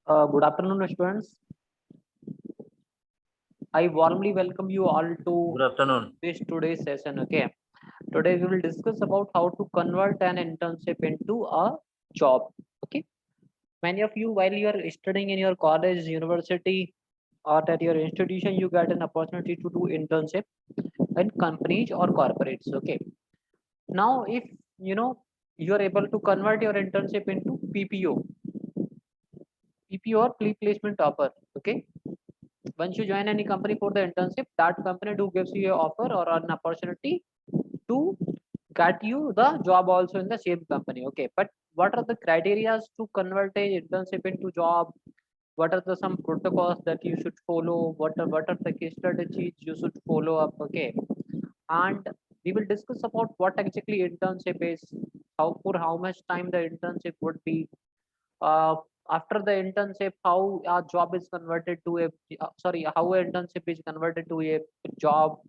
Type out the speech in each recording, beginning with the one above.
Good afternoon, students. I warmly welcome you all to Good afternoon. this today's session. Okay, today we will discuss about how to convert an internship into a job. Okay, many of you, while you are studying in your college, university, or at your institution, you get an opportunity to do internship in companies or corporates. Okay, now if you know you are able to convert your internship into PPO, PPO or pre-placement offer. Okay, once you join any company for the internship, that company do gives you a offer or an opportunity to get you the job also in the same company. Okay, but what are the criteria to convert a internship into job? What are the some protocols that you should follow? What are the case strategies you should follow up? Okay, and we will discuss about what exactly internship is, how for how much time the internship would be, uh, after the internship how a job is converted to a sorry how a internship is converted to a job,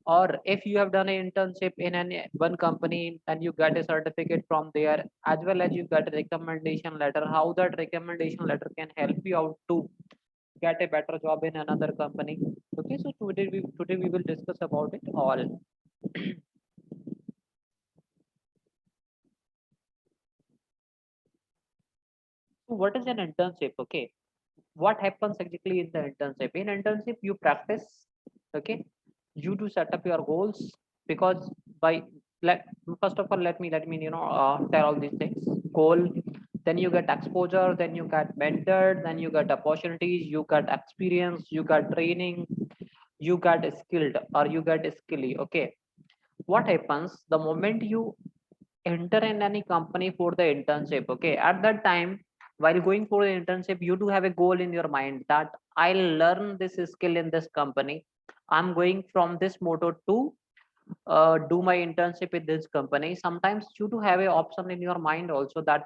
or if you have done an internship in an one company and you get a certificate from there, as well as you get a recommendation letter, how that recommendation letter can help you out to get a better job in another company. Okay, so today we will discuss about it all. So what is an internship? Okay, what happens exactly in the internship? In internship you practice. Okay, you do set up your goals, because by let first of all let me tell all these things. Goal, then you get exposure, then you get mentored, then you get opportunities, you get experience, you get training, you get skilled or you get skilly. Okay, what happens the moment you enter in any company for the internship? Okay, at that time, while going for the internship, you do have a goal in your mind that I'll learn this skill in this company. I'm going from this motto to do my internship in this company. Sometimes you do have a option in your mind also that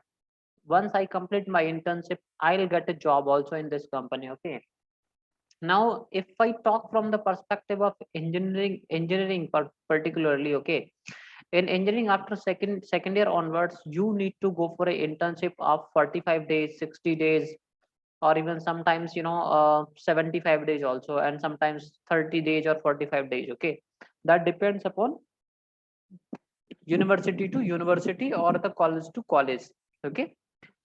once I complete my internship, I'll get a job also in this company. Okay, now if I talk from the perspective of engineering particularly. Okay, in engineering, after second year onwards, you need to go for an internship of 45 days, 60 days, or even sometimes 75 days also, and sometimes 30 days or 45 days. Okay, that depends upon university to university or the college to college. Okay,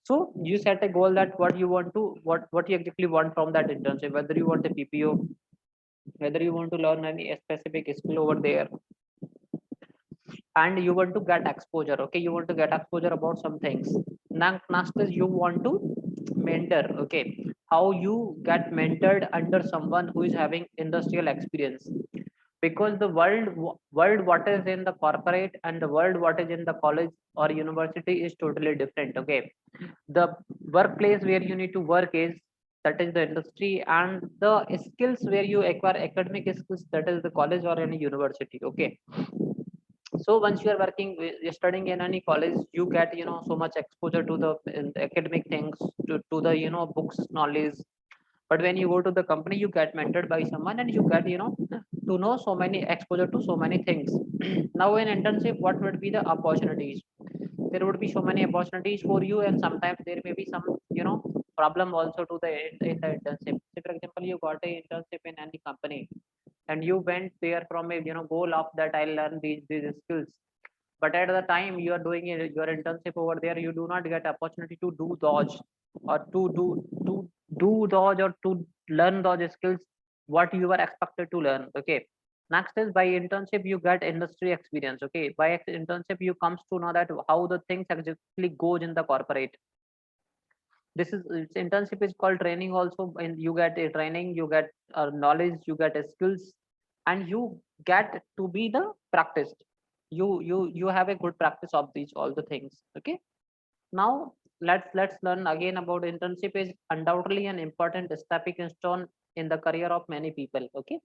so you set a goal that what you want to what you exactly want from that internship, whether you want a PPO, whether you want to learn any specific skill over there, and you want to get exposure. Okay, you want to get exposure about some things. Next is you want to mentor. Okay, how you get mentored under someone who is having industrial experience, because the world what is in the corporate and the world what is in the college or university is totally different. Okay, the workplace where you need to work is, that is the industry, and the skills where you acquire academic skills, that is the college or any university. Okay, so once you are studying in any college, you get so much exposure to the academic things, to the books knowledge. But when you go to the company, you get mentored by someone and you get to know so many exposure to so many things. Now in internship, what would be the opportunities? There would be so many opportunities for you, and sometimes there may be some problem also to the in the internship. Say for example, you got a internship in any company and you went there from a goal of that I'll learn these skills. But at the time you are doing your internship over there, you do not get opportunity to do dodge, or to do dodge, or to learn those skills what you were expected to learn. Okay, next is by internship you get industry experience. Okay, by internship you comes to know that how the things actually goes in the corporate. This is internship is called training also, and you get a training, you get knowledge, you get skills, and you get to be the practiced. You have a good practice of these all the things. Okay, now let's learn again about internship is undoubtedly an important stepping stone in the career of many people. Okay,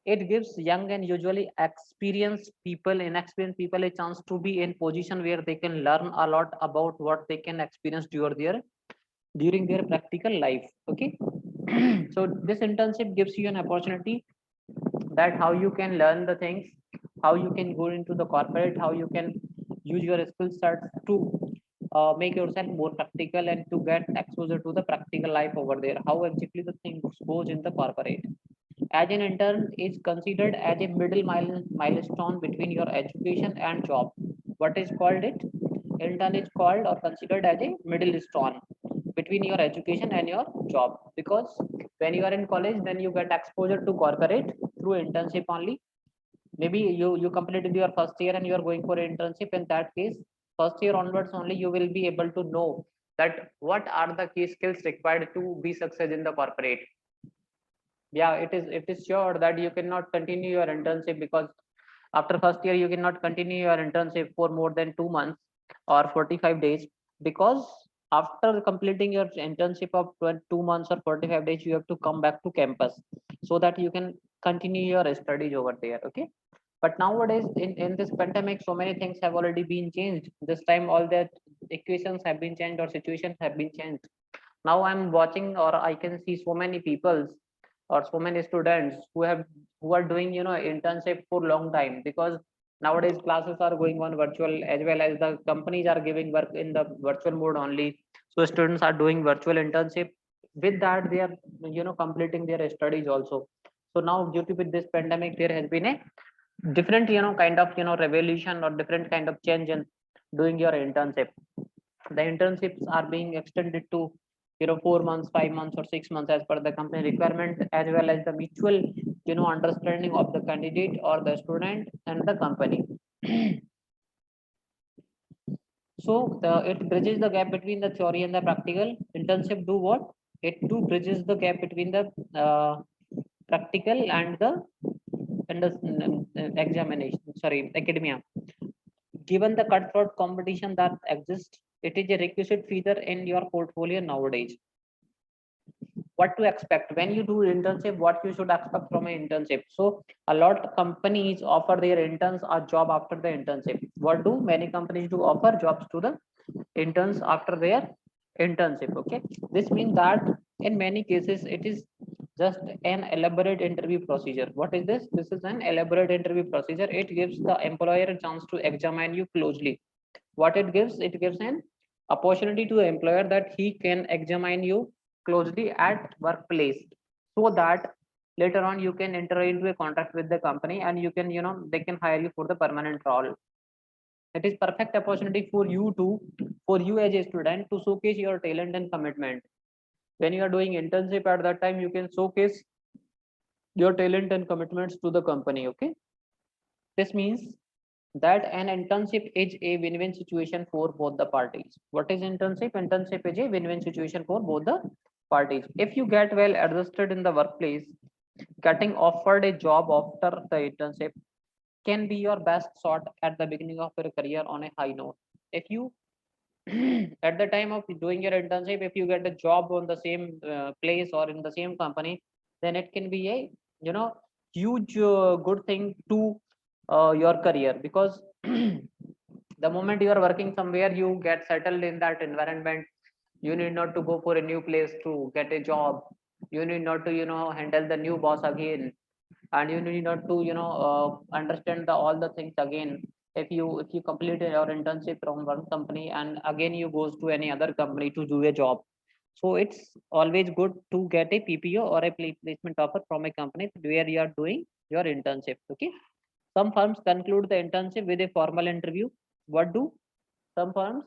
it gives young and usually inexperienced people a chance to be in position where they can learn a lot about what they can experience during their practical life. Okay, so this internship gives you an opportunity that how you can learn the things, how you can go into the corporate, how you can use your skill sets to make yourself more practical and to get exposure to the practical life over there, how exactly the things goes in the corporate. As an intern is considered as a milestone between your education and job. What is called it? Intern is called or considered as a middle stone between your education and your job, because when you are in college, then you get exposure to corporate through internship only. Maybe you completed your first year and you are going for an internship. In that case, first year onwards only you will be able to know that what are the key skills required to be success in the corporate. Yeah, it is sure that you cannot continue your internship, because after first year you cannot continue your internship for more than 2 months or 45 days, because after completing your internship of 2 months or 45 days, you have to come back to campus so that you can continue your studies over there. Okay, but nowadays in this pandemic, so many things have already been changed. This time all the equations have been changed or situations have been changed. Now I'm watching or I can see so many people or so many students who are doing internship for long time, because nowadays classes are going on virtual, as well as the companies are giving work in the virtual mode only. So students are doing virtual internship. With that, they are completing their studies also. So now, due to with this pandemic, there has been a different kind of revolution or different kind of change in doing your internship. The internships are being extended to 4 months, 5 months, or 6 months, as per the company requirement, as well as the mutual understanding of the candidate or the student and the company. So it bridges the gap between the theory and the practical. Internship do what? It too bridges the gap between the practical and the examination, sorry, academia. Given the cutthroat competition that exists, it is a requisite feature in your portfolio nowadays. What to expect when you do internship? What you should expect from an internship? So a lot of companies offer their interns a job after the internship. What do many companies do? Offer jobs to the interns after their internship. Okay, this means that in many cases it is just an elaborate interview procedure. What is this? This is an elaborate interview procedure. It gives the employer a chance to examine you closely. What it gives? It gives an opportunity to the employer that he can examine you closely at workplace, so that later on you can enter into a contract with the company and you can they can hire you for the permanent role. It is perfect opportunity for you as a student to showcase your talent and commitment. When you are doing internship, at that time you can showcase your talent and commitments to the company. Okay, this means that an internship is a win-win situation for both the parties. What is internship? Internship is a win-win situation for both the parties. If you get well adjusted in the workplace, getting offered a job after the internship can be your best shot at the beginning of your career on a high note. If you at the time of doing your internship, if you get a job on the same place or in the same company, then it can be a huge good thing to your career, because the moment you are working somewhere, you get settled in that environment. You need not to go for a new place to get a job. You need not to handle the new boss again, and you need not to understand the all the things again. If you complete your internship from one company and again you goes to any other company to do a job, so it's always good to get a PPO or a placement offer from a company where you are doing your internship. Okay, some firms conclude the internship with a formal interview. What do some firms?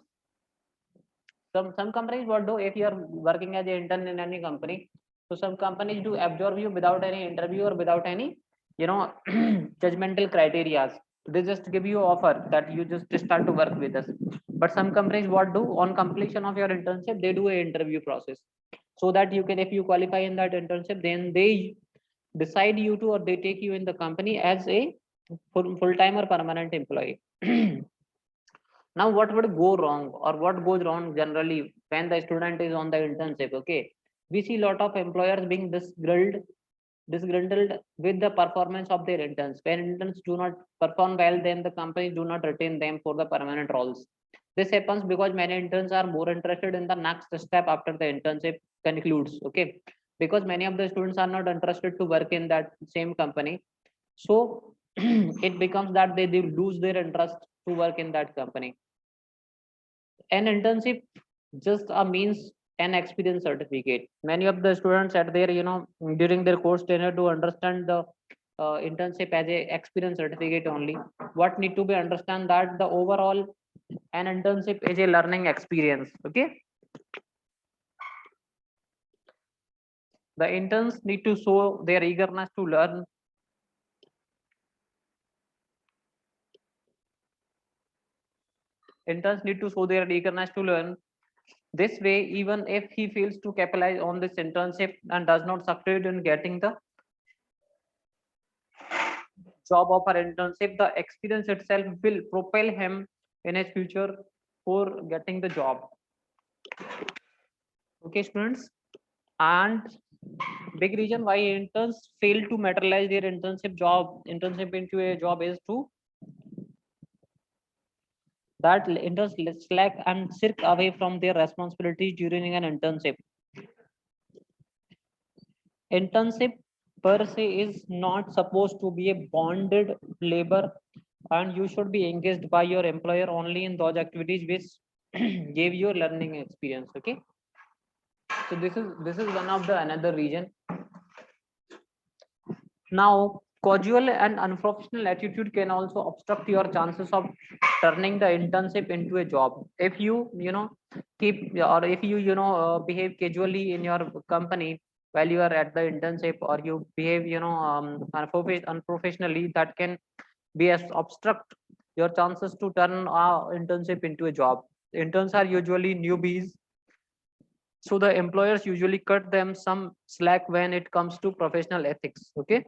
Some companies what do, if you are working as an intern in any company, so some companies do absorb you without any interview or without any judgmental criteria. They just give you offer that you just start to work with us. But some companies what do, on completion of your internship, they do a interview process, so that you can, if you qualify in that internship, then they decide you to, or they take you in the company as a full-time or permanent employee. Now what would go wrong, or what goes wrong generally when the student is on the internship? Okay, we see a lot of employers being disgruntled with the performance of their interns. When interns do not perform well, then the companies do not retain them for the permanent roles. This happens because many interns are more interested in the next step after the internship concludes. Okay, because many of the students are not interested to work in that same company. So it becomes that they lose their interest to work in that company. An internship just means an experience certificate. Many of the students at their, during their course tenure to understand the internship as a experience certificate only. What need to be understand that the overall an internship is a learning experience. Okay, the interns need to show their eagerness to learn. Interns need to show their eagerness to learn. This way, even if he fails to capitalize on this internship and does not succeed in getting the job of our internship, the experience itself will propel him in his future for getting the job. Okay, students. And big reason why interns fail to materialize their internship into a job is to that interns slack and shirk away from their responsibilities during an internship. Internship per se is not supposed to be a bonded labor, and you should be engaged by your employer only in those activities which give you learning experience. Okay, so this is one of the another reason. Now, casual and unprofessional attitude can also obstruct your chances of turning the internship into a job. If you keep, or if you behave casually in your company while you are at the internship, or you behave unprofessionally, that can be as obstruct your chances to turn internship into a job. Interns are usually newbies, so the employers usually cut them some slack when it comes to professional ethics. Okay,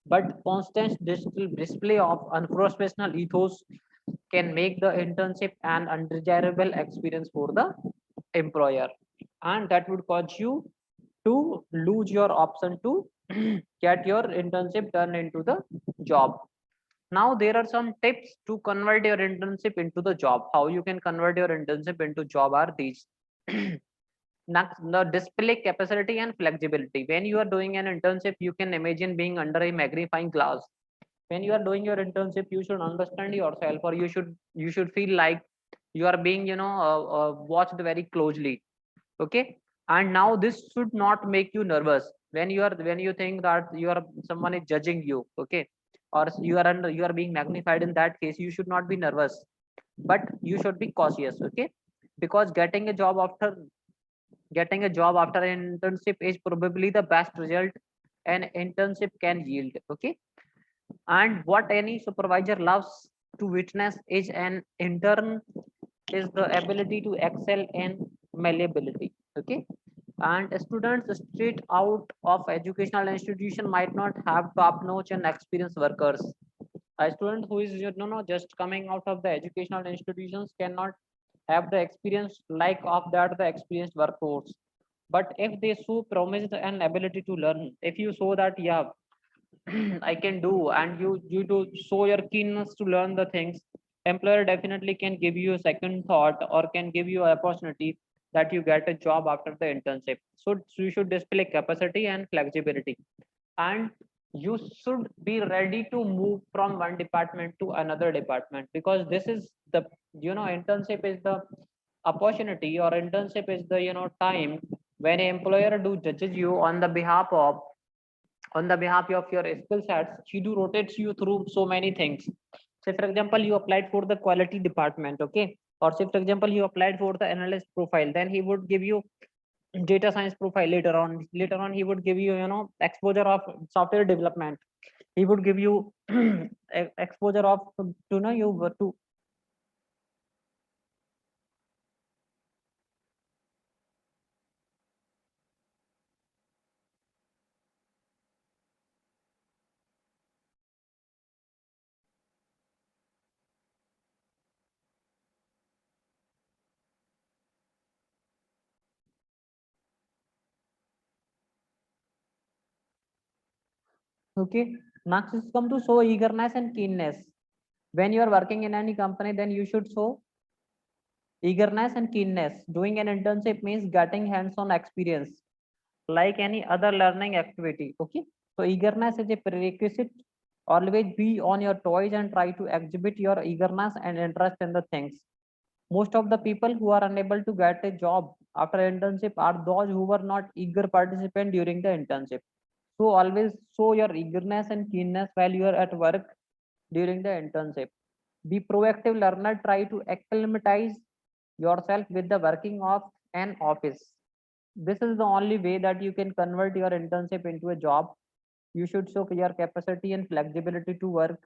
but constant display of unprofessional ethos can make the internship an undesirable experience for the employer, and that would cause you to lose your option to get your internship turned into the job. Now there are some tips to convert your internship into the job. How you can convert your internship into job are these. The display capacity and flexibility. When you are doing an internship, you can imagine being under a magnifying glass. When you are doing your internship, you should understand yourself, or you should feel like you are being watched very closely. Okay, and now this should not make you nervous when you think that someone is judging you. Okay, or you are being magnified. In that case, you should not be nervous, but you should be cautious. Okay, because getting a job after an internship is probably the best result an internship can yield. Okay, and what any supervisor loves to witness is an intern is the ability to excel in malleability. Okay, and students straight out of educational institution might not have top notch and experienced workers. A student who is just coming out of the educational institutions cannot have the experience like of that the experienced workforce. But if they show promise and ability to learn, if you show that, yeah, I can do, and you do show your keenness to learn the things, employer definitely can give you a second thought, or can give you an opportunity that you get a job after the internship. So you should display capacity and flexibility, and you should be ready to move from one department to another department, because this is the internship is the opportunity, or internship is the time when an employer do judges you on the behalf of your skill sets. She do rotates you through so many things. Say for example, you applied for the quality department. Okay, or say for example, you applied for the analyst profile, then he would give you data science profile. Later on he would give you exposure of software development. He would give you exposure of to know you to. Okay, next is come to show eagerness and keenness. When you are working in any company, then you should show eagerness and keenness. Doing an internship means getting hands-on experience like any other learning activity. Okay, so eagerness is a prerequisite. Always be on your toes and try to exhibit your eagerness and interest in the things. Most of the people who are unable to get a job after internship are those who were not eager participant during the internship. So always show your eagerness and keenness while you are at work during the internship. Be proactive learner. Try to acclimatize yourself with the working of an office. This is the only way that you can convert your internship into a job. You should show your capacity and flexibility to work.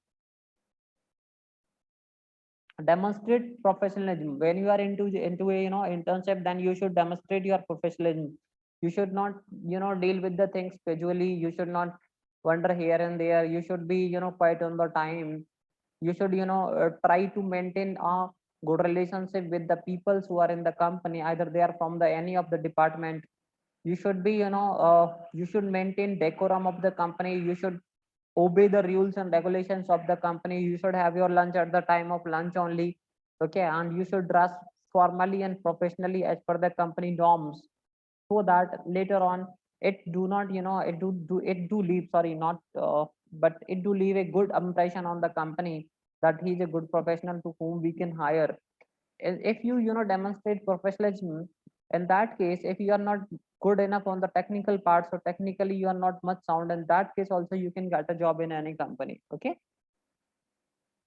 Demonstrate professionalism when you are into a internship. Then you should demonstrate your professionalism. You should not deal with the things casually. You should not wander here and there. You should be quite on the time. You should try to maintain a good relationship with the people who are in the company, either they are from the any of the department. You should be you should maintain decorum of the company. You should obey the rules and regulations of the company. You should have your lunch at the time of lunch only. Okay, and you should dress formally and professionally as per the company norms, so that later on it do not it do leave, sorry, not but it do leave a good impression on the company that he is a good professional to whom we can hire. If you demonstrate professionalism, in that case, if you are not good enough on the technical part, so technically you are not much sound, in that case also you can get a job in any company. Okay,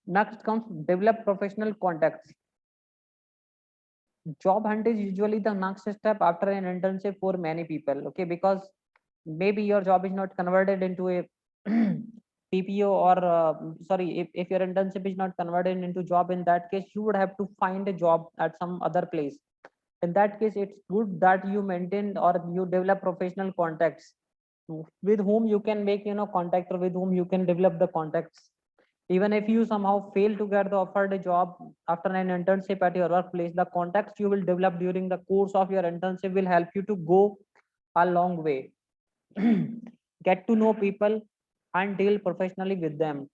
next comes develop professional contacts. Job hunt is usually the next step after an internship for many people. Okay, because maybe your job is not converted into a PPO, or sorry, if your internship is not converted into job, in that case you would have to find a job at some other place. In that case, it's good that you maintain or you develop professional contacts with whom you can make contact, or with whom you can develop the contacts. Even if you somehow fail to get the offered a job after an internship at your workplace, the contacts you will develop during the course of your internship will help you to go a long way. Get to know people and deal professionally with them.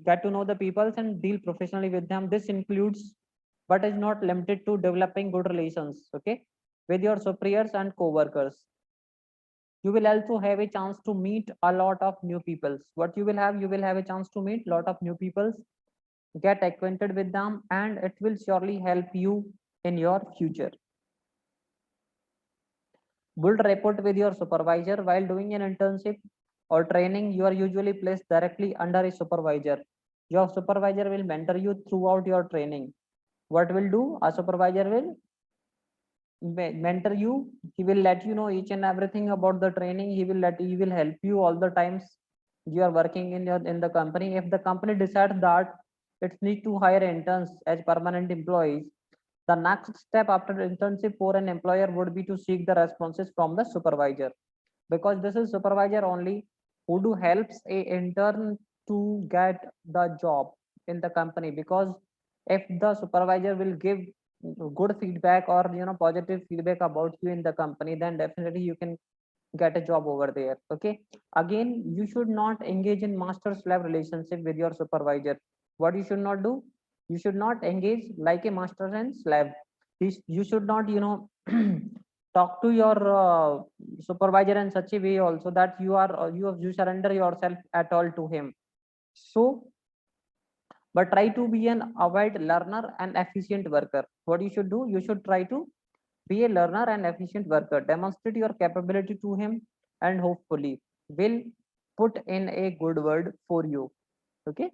Get to know the people and deal professionally with them. This includes, but is not limited to, developing good relations, okay, with your superiors and co-workers. You will also have a chance to meet a lot of new peoples. What you will have a chance to meet a lot of new peoples, get acquainted with them, and it will surely help you in your future. Build rapport with your supervisor. While doing an internship or training, you are usually placed directly under a supervisor. Your supervisor will mentor you throughout your training. What will do? A supervisor will mentor you. He will let you know each and everything about the training. He will help you all the times you are working in the company. If the company decides that it needs to hire interns as permanent employees, the next step after internship for an employer would be to seek the responses from the supervisor, because this is supervisor only who do helps a intern to get the job in the company. Because if the supervisor will give good feedback or positive feedback about you in the company, then definitely you can get a job over there. Okay, again, you should not engage in master slave relationship with your supervisor. What you should not do? You should not engage like a master and slave. You should not talk to your supervisor in such a way also that you surrender yourself at all to him. So, but try to be an avid learner and efficient worker. What you should do? You should try to be a learner and efficient worker. Demonstrate your capability to him, and hopefully will put in a good word for you. Okay.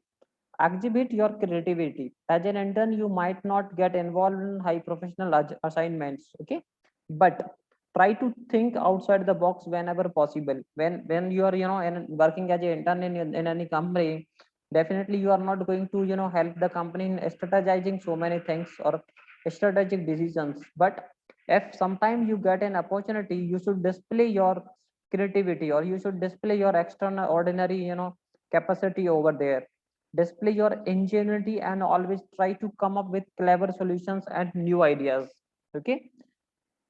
Exhibit your creativity. As an intern, you might not get involved in high professional assignments. Okay. But try to think outside the box whenever possible. When you are working as an intern in any company, definitely you are not going to help the company in strategizing so many things or strategic decisions. But if sometime you get an opportunity, you should display your creativity, or you should display your extraordinary capacity over there. Display your ingenuity and always try to come up with clever solutions and new ideas. Okay,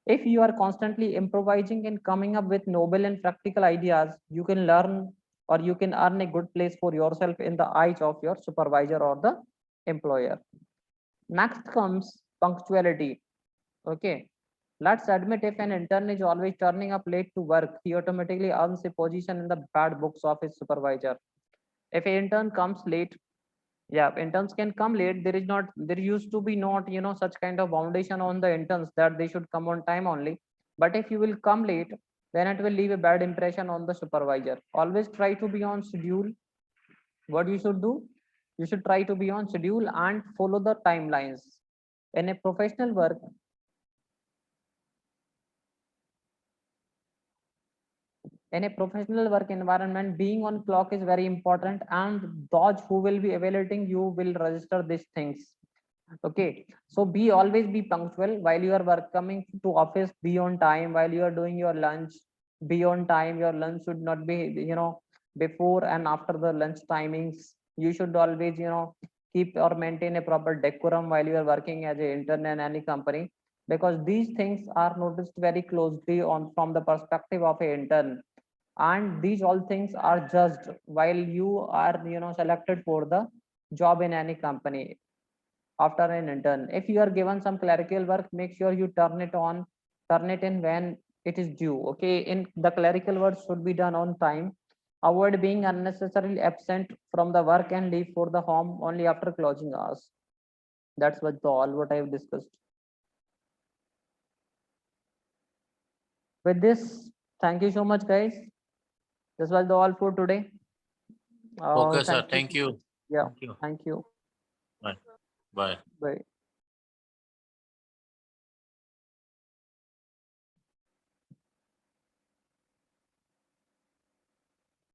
if you are constantly improvising and coming up with noble and practical ideas, you can learn, or you can earn a good place for yourself in the eyes of your supervisor or the employer. Next comes punctuality. Okay, let's admit, if an intern is always turning up late to work, he automatically earns a position in the bad books of his supervisor. If an intern comes late, Yeah, interns can come late. There is not, there used to be not, you know, such kind of foundation on the interns that they should come on time only. But if you will come late, then it will leave a bad impression on the supervisor. Always try to be on schedule. What you should do, you should try to be on schedule and follow the timelines. In a professional work, in a professional work environment, being on clock is very important, and those who will be evaluating you will register these things. Okay, so be always be punctual while you are work coming to office. Be on time while you are doing your lunch. Be on time. Your lunch should not be, you know, before and after the lunch timings. You should always, you know, keep or maintain a proper decorum while you are working as an intern in any company, because these things are noticed very closely on from the perspective of an intern, and these all things are judged while you are, you know, selected for the job in any company after an intern. If you are given some clerical work, make sure you turn it on, turn it in when it is due. Okay, in the clerical work should be done on time. Avoid being unnecessarily absent from the work and leave for the home only after closing hours. That's all what I have discussed. With this, thank you so much, guys. This was the all for today. Okay, sir. Thank you. Thank you. Yeah, Thank you. thank you. Bye. Bye. Bye.